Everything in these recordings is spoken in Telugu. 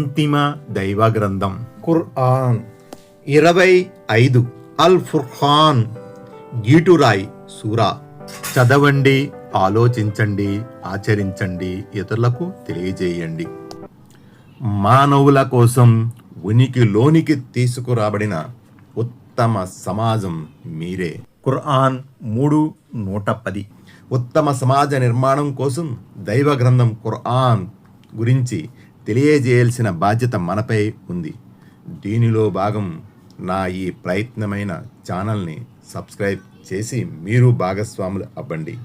అంతిమ దైవ గ్రంథం ఖురాన్ 25 అల్ ఫుర్ఖాన్ గీటురాయి సూరా. చదవండి, ఆలోచించండి, ఆచరించండి, ఇతరులకు తెలియజేయండి. మానవుల కోసం ఉనికిలోనికి తీసుకురాబడిన ఉత్తమ సమాజం మీరే. ఖురాన్ 3:110. ఉత్తమ సమాజ నిర్మాణం కోసం దైవ గ్రంథం ఖురాన్ గురించి తెలియజేయాల్సిన బాధ్యత మనపై ఉంది. దీనిలో భాగం నా ఈ ప్రయత్నమైన ఛానల్ని సబ్స్క్రైబ్ చేసి మీరు భాగస్వాములు అవ్వండి.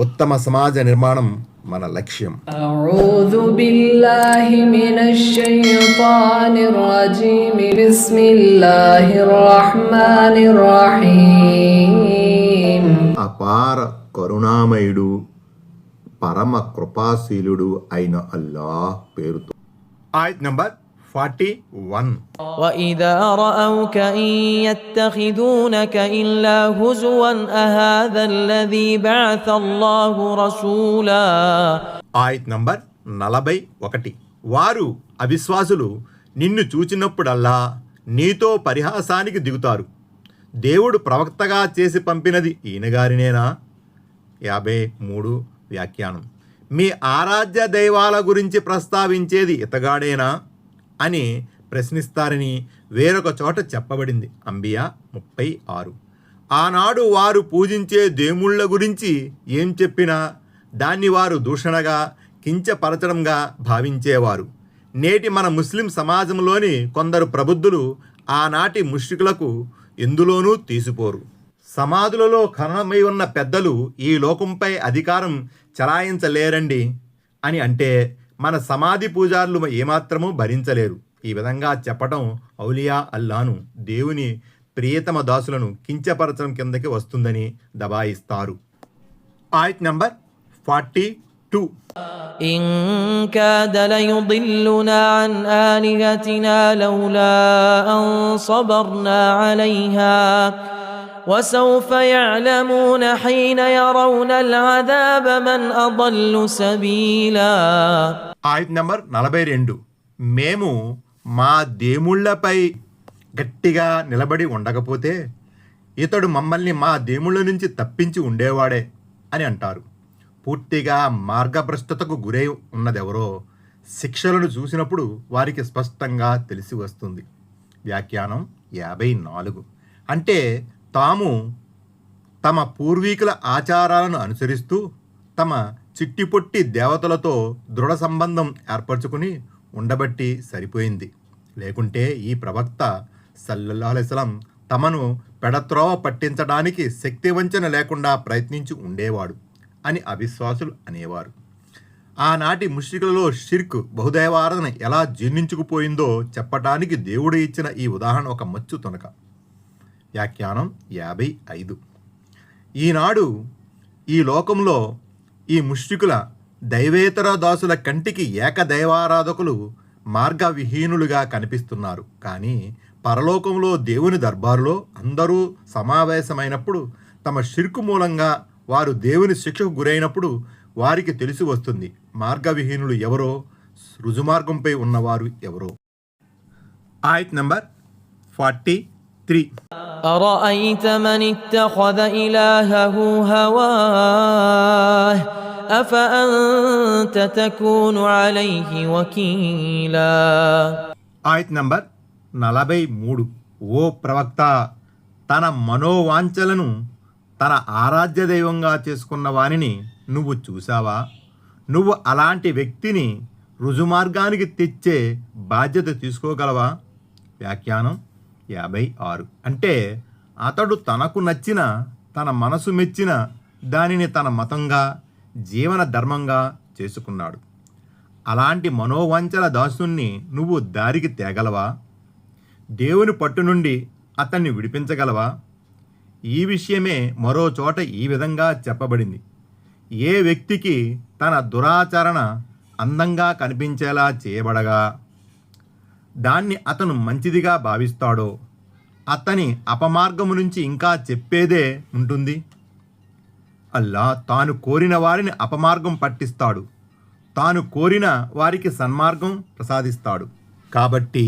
ఉత్తమ సమాజ నిర్మాణం మన లక్ష్యం. అఊజు బిల్లాహి మినష్ షైతానిర్ రజీమ్. బిస్మిల్లాహిర్ రహ్మానిర్ రహీమ్. అపార కరుణామయుడు, పరమ కృపాశీలుడు అయిన అల్లాహ్ పేరుతో. ఆయత్ నంబర్ 41. وَإِذَا رَأَوْكَ إِن يَتَّخِذُونَكَ إِلَّا هُزُوًا أَهَذَا الَّذِي بَعَثَ اللَّهُ رَسُولًا. ఆయత్ నంబర్ 41. వారు అవిశ్వాసులు నిన్ను చూచినప్పుడల్లా నీతో పరిహాసానికి దిగుతారు. దేవుడు ప్రవక్తగా చేసి పంపినది ఈయనగారినేనా? 53. వ్యాఖ్యానం. మీ ఆరాధ్య దైవాల గురించి ప్రస్తావించేది ఇతగాడేనా అని ప్రశ్నిస్తారని వేరొక చోట చెప్పబడింది. అంబియా 36. ఆనాడు వారు పూజించే దేవుళ్ళ గురించి ఏం చెప్పినా దాన్ని వారు దూషణగా, కించపరచడంగా భావించేవారు. నేటి మన ముస్లిం సమాజంలోని కొందరు ప్రబుద్ధులు ఆనాటి ముష్రికులకు ఎందులోనూ తీసిపోరు. సమాధులలో ఖననమై ఉన్న పెద్దలు ఈ లోకంపై అధికారం చలాయించలేరండి అని అంటే మన సమాధి పూజారులు ఏమాత్రమూ భరించలేరు. ఈ విధంగా చెప్పటం ఔలియా అల్లాను, దేవుని ప్రియతమ దాసులను కించపరచడం కిందకి వస్తుందని దబాయిస్తారు. ఆయత్ నంబర్ 42. إن كاد ليضلنا عن آلهتنا لولا أن صبرنا عليها وسوف يعلمون حين يرون العذاب من أضل سبيلا. ఆయత్ నంబర్ 42. మేము మా దేవుళ్ళపై గట్టిగా నిలబడి ఉండకపోతే ఇతడు మమ్మల్ని మా దేవుళ్ళ నుంచి తప్పించి ఉండేవాడే అని అంటారు. పూర్తిగా మార్గభ్రష్టతకు గురై ఉన్నదెవరో శిక్షలను చూసినప్పుడు వారికి స్పష్టంగా తెలిసి వస్తుంది. వ్యాఖ్యానం 54. అంటే తాము తమ పూర్వీకుల ఆచారాలను అనుసరిస్తూ తమ చిట్టిపొట్టి దేవతలతో దృఢ సంబంధం ఏర్పరచుకుని ఉండబట్టి సరిపోయింది. లేకుంటే ఈ ప్రవక్త సల్లల్లాహు అలైహి వసల్లం తమను పెడత్రోవ పట్టించడానికి శక్తివంచన లేకుండా ప్రయత్నించి ఉండేవాడు అని అవిశ్వాసులు అనేవారు. ఆనాటి ముష్రికులలో షిర్క్, బహుదైవారాధన ఎలా జీర్ణించుకుపోయిందో చెప్పటానికి దేవుడు ఇచ్చిన ఈ ఉదాహరణ ఒక మచ్చు తొనక. వ్యాఖ్యానం 55. ఈనాడు ఈ లోకంలో ఈ ముష్రికుల దైవేతర దాసుల కంటికి ఏకదైవారాధకులు మార్గవిహీనులుగా కనిపిస్తున్నారు. కానీ పరలోకంలో దేవుని దర్బారులో అందరూ సమావేశమైనప్పుడు తమ షిర్కు మూలంగా వారు దేవుని శిక్షకు గురైనప్పుడు వారికి తెలిసి వస్తుంది మార్గవిహీనులు ఎవరో, రుజుమార్గంపై ఉన్నవారు ఎవరో. ఆయత్ నంబర్ 43. أرأيت من اتخذ إلهه هواه أفأنت تكون عليه وكيلا. ఆయత్ నంబర్ 43. ఓ ప్రవక్త, తన మనోవాంఛలను తన ఆరాధ్య దైవంగా చేసుకున్న వానిని నువ్వు చూసావా? నువ్వు అలాంటి వ్యక్తిని రుజుమార్గానికి తెచ్చే బాధ్యత తీసుకోగలవా? వ్యాఖ్యానం 56. అంటే అతడు తనకు నచ్చిన, తన మనసు మెచ్చిన దానిని తన మతంగా, జీవన ధర్మంగా చేసుకున్నాడు. అలాంటి మనోవంచల దాసుని నువ్వు దారికి తేగలవా? దేవుని పట్టు నుండి అతన్ని విడిపించగలవా? ఈ విషయమే మరో చోట ఈ విధంగా చెప్పబడింది. ఏ వ్యక్తికి తన దురాచరణ అందంగా కనిపించేలా చేయబడగా దాన్ని అతను మంచిదిగా భావిస్తాడో అతని అపమార్గము నుంచి ఇంకా చెప్పేదే ఉంటుంది. అల్లా తాను కోరిన వారిని అపమార్గం పట్టిస్తాడు. తాను కోరిన వారికి సన్మార్గం ప్రసాదిస్తాడు. కాబట్టి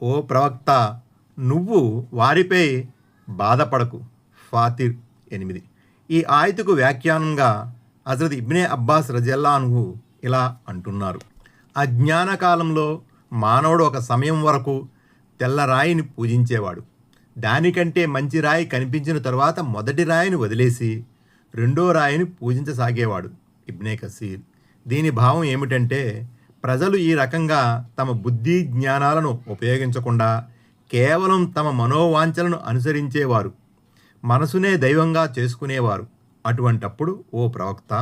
ఓ ప్రవక్త, నువ్వు వారిపై బాధపడకు. ఫాతిర్ 8. ఈ ఆయతుకు వ్యాఖ్యానంగా హజరత్ ఇబ్నే అబ్బాస్ రజియల్లాహు ఇలా అంటున్నారు: అజ్ఞాన కాలంలో మానవుడు ఒక సమయం వరకు తెల్ల రాయిని పూజించేవాడు. దానికంటే మంచి రాయి కనిపించిన తరువాత మొదటి రాయిని వదిలేసి రెండో రాయిని పూజించసాగేవాడు. ఇబ్నే కసీర్. దీని భావం ఏమిటంటే, ప్రజలు ఈ రకంగా తమ బుద్ధి జ్ఞానాలను ఉపయోగించకుండా కేవలం తమ మనోవాంఛలను అనుసరించేవారు, మనసునే దైవంగా చేసుకునేవారు. అటువంటప్పుడు ఓ ప్రవక్త,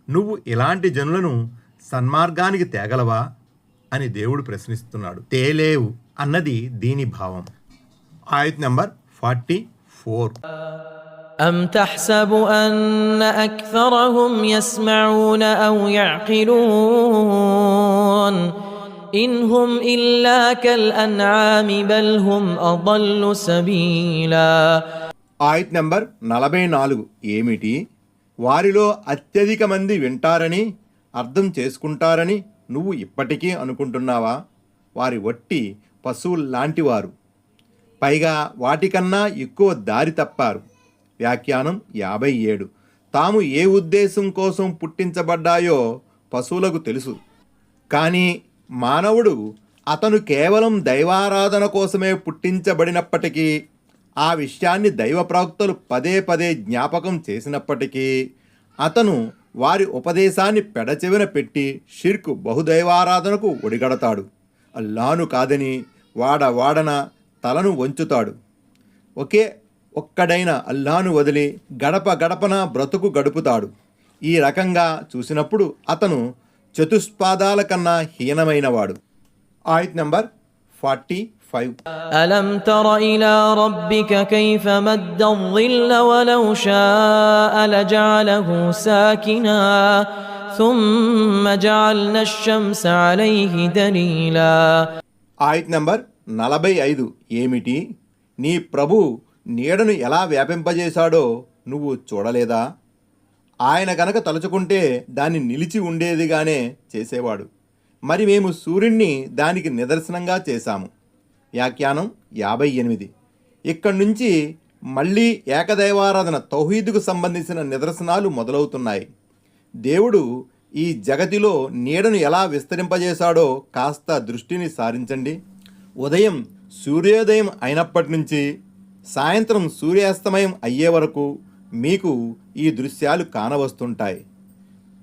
నువ్వు ఇలాంటి జనులను సన్మార్గానికి తేగలవా అని దేవుడు ప్రశ్నిస్తున్నాడు. తేలేవు అన్నది దీని భావం. ఆయత్ నంబర్ 44. أم تحسب أن أكثرهم يسمعون أو يعقلون إن هم إلا كالأنعام بل هم أضل سبيلا. ఆయత్ నంబర్ 44 ఏమిటి? వారిలో అత్యధిక మంది వింటారని, అర్థం చేసుకుంటారని నువ్వు ఇప్పటికీ అనుకుంటున్నావా? వారి వట్టి పశువుల్లాంటివారు, పైగా వాటికన్నా ఎక్కువ దారి తప్పారు. వ్యాఖ్యానం 57. తాము ఏ ఉద్దేశం కోసం పుట్టించబడ్డాయో పశువులకు తెలుసు, కానీ మానవుడు అతను కేవలం దైవారాధన కోసమే పుట్టించబడినప్పటికీ, ఆ విషయాన్ని దైవ ప్రవక్తలు పదే పదే జ్ఞాపకం చేసినప్పటికీ అతను వారి ఉపదేశాన్ని పెడచెవిన పెట్టి షిర్కు బహుదైవారాధనకు ఒడిగడతాడు. అల్లాను కాదని వాడన తలను వంచుతాడు. ఒక్కడైన అల్లాను వదిలి గడపన బ్రతుకు గడుపుతాడు. ఈ రకంగా చూసినప్పుడు అతను చతుష్పాదాల కన్నా హీనమైనవాడు. ఆయత్ నంబర్ 45. ألم تر إلى ربك كيف مد الظل ولو شاء لجعله ساكنا ثم جعلنا الشمس عليه دليلا. ఆయత్ నంబర్ 45 ఏమిటి? నీ ప్రభు నీడను ఎలా వ్యాపింపజేశాడో నువ్వు చూడలేదా? ఆయన గనక తలుచుకుంటే దాన్ని నిలిచి ఉండేదిగానే చేసేవాడు. మరి మేము సూర్యుణ్ణి దానికి నిదర్శనంగా చేశాము. వ్యాఖ్యానం 58. ఇక్కడి నుంచి మళ్ళీ ఏకదైవారాధన తౌహీదుకు సంబంధించిన నిదర్శనాలు మొదలవుతున్నాయి. దేవుడు ఈ జగతిలో నీడను ఎలా విస్తరింపజేశాడో కాస్త దృష్టిని సారించండి. ఉదయం సూర్యోదయం అయినప్పటి నుంచి సాయంత్రం సూర్యాస్తమయం అయ్యే వరకు మీకు ఈ దృశ్యాలు కానవస్తుంటాయి.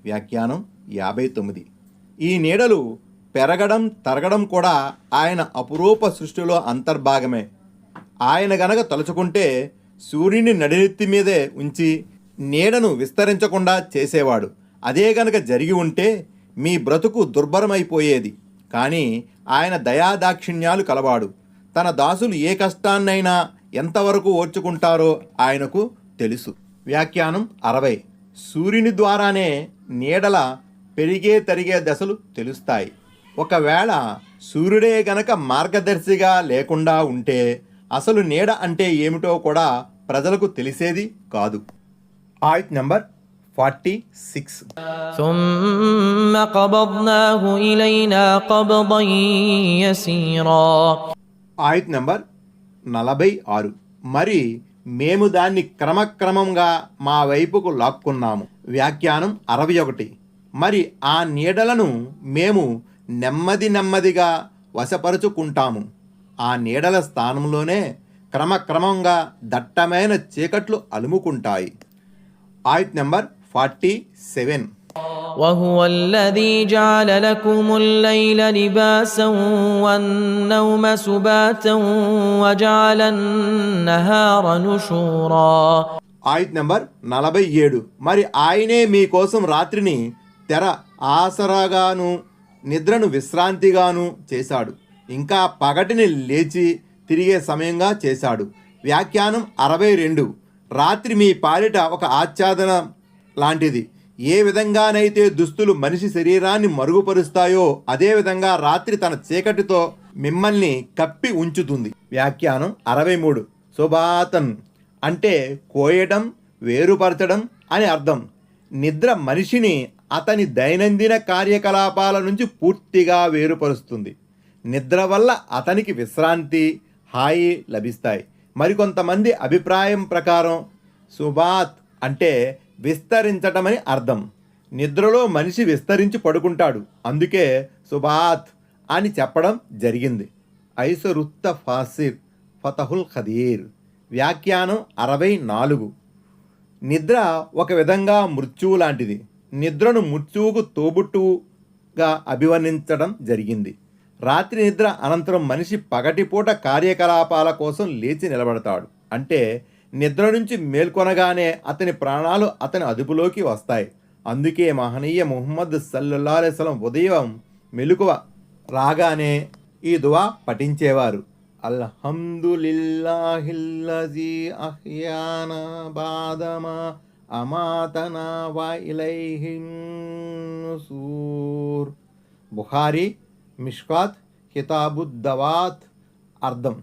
వ్యాఖ్యానం 59. ఈ నీడలు పెరగడం తరగడం కూడా ఆయన అపురూప సృష్టిలో అంతర్భాగమే. ఆయన గనక తలుచుకుంటే సూర్యుని నడినెత్తి మీదే ఉంచి నీడను విస్తరించకుండా చేసేవాడు. అదే గనక జరిగి ఉంటే మీ బ్రతుకు దుర్భరమైపోయేది. కానీ ఆయన దయాదాక్షిణ్యాలు కలవాడు. తన దాసులు ఏ కష్టాన్నైనా ఎంతవరకు ఓర్చుకుంటారో ఆయనకు తెలుసు. వ్యాఖ్యానం 60. సూర్యుని ద్వారానే నీడల పెరిగే తరిగే దశలు తెలుస్తాయి. ఒకవేళ సూర్యుడే గనక మార్గదర్శిగా లేకుండా ఉంటే అసలు నీడ అంటే ఏమిటో కూడా ప్రజలకు తెలిసేది కాదు. ఆయత్ నంబర్ 46. ثم قبضناه إلينا قبضا يسيرا. ఆయత్ నంబర్ 46. మరి మేము దాన్ని క్రమక్రమంగా మా వైపుకు లాక్కున్నాము. వ్యాఖ్యానం 61. మరి ఆ నీడలను మేము నెమ్మదిగా వశపరుచుకుంటాము. ఆ నీడల స్థానంలోనే క్రమక్రమంగా దట్టమైన చీకట్లు అలుముకుంటాయి. ఆయత్ నంబర్ 47. وهو الذي جعل لكم الليل لباسا والنوم سباتا وجعل النهار نشورا. ఆయత్ నంబర్ 47. మరి ఆయనే మీకోసం రాత్రిని తెర ఆసరాగాను నిద్రను విశ్రాంతిగాను చేశాడు. ఇంకా పగటిని లేచి తిరిగే సమయంగా చేశాడు. వ్యాఖ్యానం 62. రాత్రి మీ పాలిట ఒక ఆచ్ఛాదన లాంటిది. ఏ విధంగానైతే దుస్తులు మనిషి శరీరాన్ని మరుగుపరుస్తాయో అదేవిధంగా రాత్రి తన చీకటితో మిమ్మల్ని కప్పి ఉంచుతుంది. వ్యాఖ్యానం 63. సుబాతన్ అంటే కోయటం, వేరుపరచడం అని అర్థం. నిద్ర మనిషిని అతని దైనందిన కార్యకలాపాల నుంచి పూర్తిగా వేరుపరుస్తుంది. నిద్ర వల్ల అతనికి విశ్రాంతి, హాయి లభిస్తాయి. మరికొంతమంది అభిప్రాయం ప్రకారం సుబాత్ అంటే విస్తరించటమని అర్థం. నిద్రలో మనిషి విస్తరించి పడుకుంటాడు, అందుకే సుబాత్ అని చెప్పడం జరిగింది. ఐసరుత్త ఫాసిర్ ఫతహుల్ ఖదీర్. వ్యాఖ్యానం 64. నిద్ర ఒక విధంగా మృత్యువు లాంటిది. నిద్రను మృత్యువుకు తోబుట్టువుగా అభివర్ణించడం జరిగింది. రాత్రి నిద్ర అనంతరం మనిషి పగటిపూట కార్యకలాపాల కోసం లేచి నిలబడతాడు. అంటే నిద్ర నుంచి మేల్కొనగానే అతని ప్రాణాలు అతని అదుపులోకి వస్తాయి. అందుకే మహనీయ ముహమ్మద్ సల్లల్లాహు అలైహి వసల్లం ఉదయం మెలకువ రాగానే ఈ దువా పఠించేవారు. అల్హమ్దులిల్లాహిల్లజీ అహ్యానా బాదమా అమాతనా వా ఇలైహిన్ నుసూర్. బుఖారీ, మిష్కాత్, కితాబుద్దవాత్. అర్థం: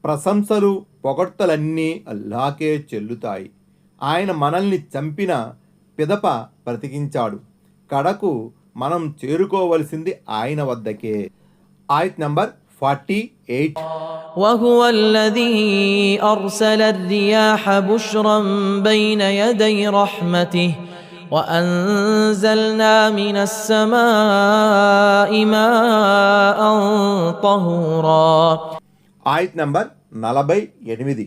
ప్రశంసలు, పొగడ్తలన్నీ అల్లాకే చెల్లుతాయి. ఆయన మనల్ని చంపిన పిదప బ్రతికించాడు. కడకు మనం చేరుకోవలసింది ఆయన వద్దకే. ఆయత్ నంబర్ 48. وهو الذي أرسل الرياح بشرا بين يدي رحمته وأنزلنا من السماء ماء طهورا. ఆయత్ నంబర్ 48.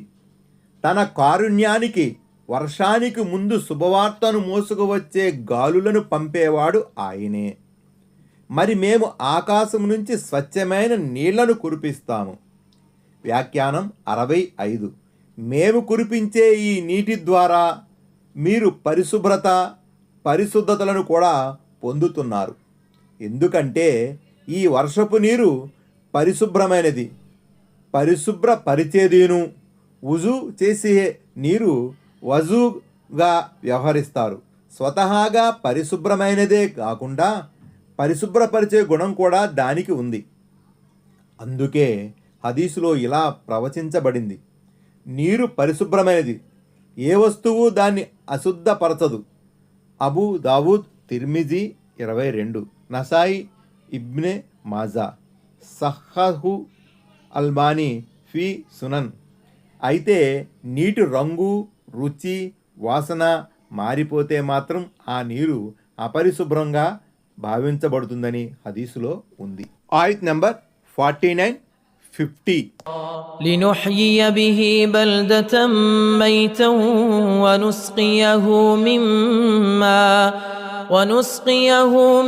తన కారుణ్యానికి వర్షానికి ముందు శుభవార్తను మోసుకువచ్చే గాలులను పంపేవాడు ఆయనే. మరి మేము ఆకాశం నుంచి స్వచ్ఛమైన నీళ్లను కురిపిస్తాము. వ్యాఖ్యానం 65. మేము కురిపించే ఈ నీటి ద్వారా మీరు పరిశుద్ధతలను కూడా పొందుతున్నారు. ఎందుకంటే ఈ వర్షపు నీరు పరిశుభ్రమైనది. పరిశుభ్రపరిచేదీను వుజు చేసే నీరు వజుగా వ్యవహరిస్తారు. స్వతహాగా పరిశుభ్రమైనదే కాకుండా పరిశుభ్రపరిచే గుణం కూడా దానికి ఉంది. అందుకే హదీసులో ఇలా ప్రవచించబడింది: నీరు పరిశుభ్రమైనది, ఏ వస్తువు దాన్ని అశుద్ధపరచదు. అబూ దావూద్, తిర్మిజీ 22, నసాయి, ఇబ్నే మాజా, సహహు అల్బానీ ఫీ సునన్. అయితే నీటి రంగు, రుచి, వాసన మారిపోతే మాత్రం ఆ నీరు అపరిశుభ్రంగా భావించబడుతుందని హదీసులో ఉంది. ఆయత్ నంబర్ 49, 50. لنحيي به بلدة ميتا ونسقيه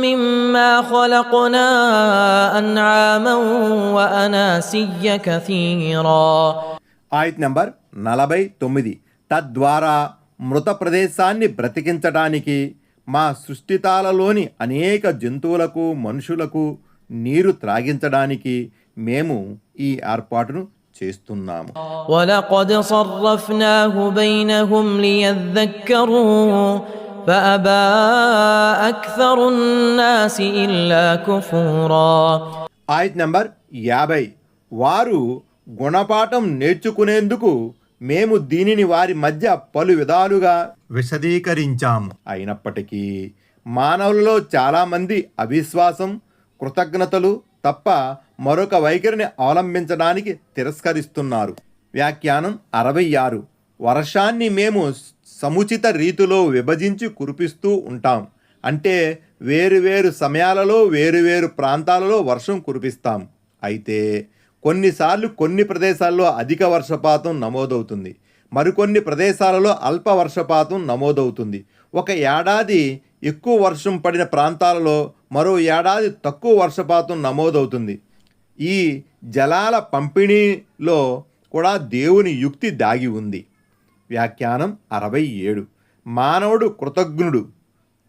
مما خلقنا أنعاما وأناسيا كثيرا. ఆయత్ నంబర్ 49. తద్వారా మృత ప్రదేశాన్ని బ్రతికించడానికి మా సృష్టితాలలోని అనేక జంతువులకు, మనుషులకు నీరు త్రాగించడానికి మేము ఈ ఏర్పాటును చేస్తున్నాము. وَلَقَدْ صَرَّفْنَاهُ بَيْنَهُمْ لِيَذَّكَّرُوا فَأَبَى أَكْثَرُ النَّاسِ إِلَّا كُفُورًا. ఆయత్ నంబర్ 50. వారు గుణపాఠం నేర్చుకునేందుకు మేము దీనిని వారి మధ్య పలు విధాలుగా విశదీకరించాము. అయినప్పటికీ మానవులలో చాలామంది అవిశ్వాసం, కృతజ్ఞతలు తప్ప మరొక వైఖరిని అవలంబించడానికి తిరస్కరిస్తున్నారు. వ్యాఖ్యానం 66. వర్షాన్ని మేము సముచిత రీతిలో విభజించి కురిపిస్తూ ఉంటాం. అంటే వేరువేరు సమయాలలో వేరువేరు ప్రాంతాలలో వర్షం కురిపిస్తాం. అయితే కొన్నిసార్లు కొన్ని ప్రదేశాల్లో అధిక వర్షపాతం నమోదవుతుంది, మరికొన్ని ప్రదేశాలలో అల్ప వర్షపాతం నమోదవుతుంది. ఒక ఏడాది ఎక్కువ వర్షం పడిన ప్రాంతాలలో మరో ఏడాది తక్కువ వర్షపాతం నమోదవుతుంది. ఈ జలాల పంపిణీలో కూడా దేవుని యుక్తి దాగి ఉంది. వ్యాఖ్యానం 67. మానవుడు కృతజ్ఞుడు,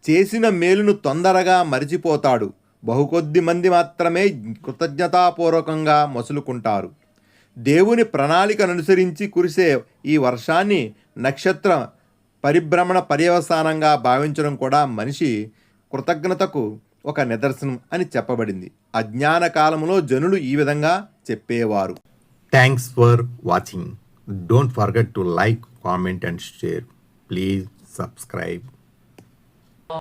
చేసిన మేలును తొందరగా మరిచిపోతాడు. బహుకొద్ది మంది మాత్రమే కృతజ్ఞతాపూర్వకంగా మసులుకుంటారు. దేవుని ప్రణాళికను అనుసరించి కురిసే ఈ వర్షాన్ని నక్షత్ర పరిభ్రమణ పర్యవసానంగా భావించడం కూడా మనిషి కృతజ్ఞతకు ఒక నిదర్శనం అని చెప్పబడింది. అజ్ఞాన కాలంలో జనులు ఈ విధంగా చెప్పేవారు. Thanks for watching. Don't forget to like, comment and share. Please subscribe.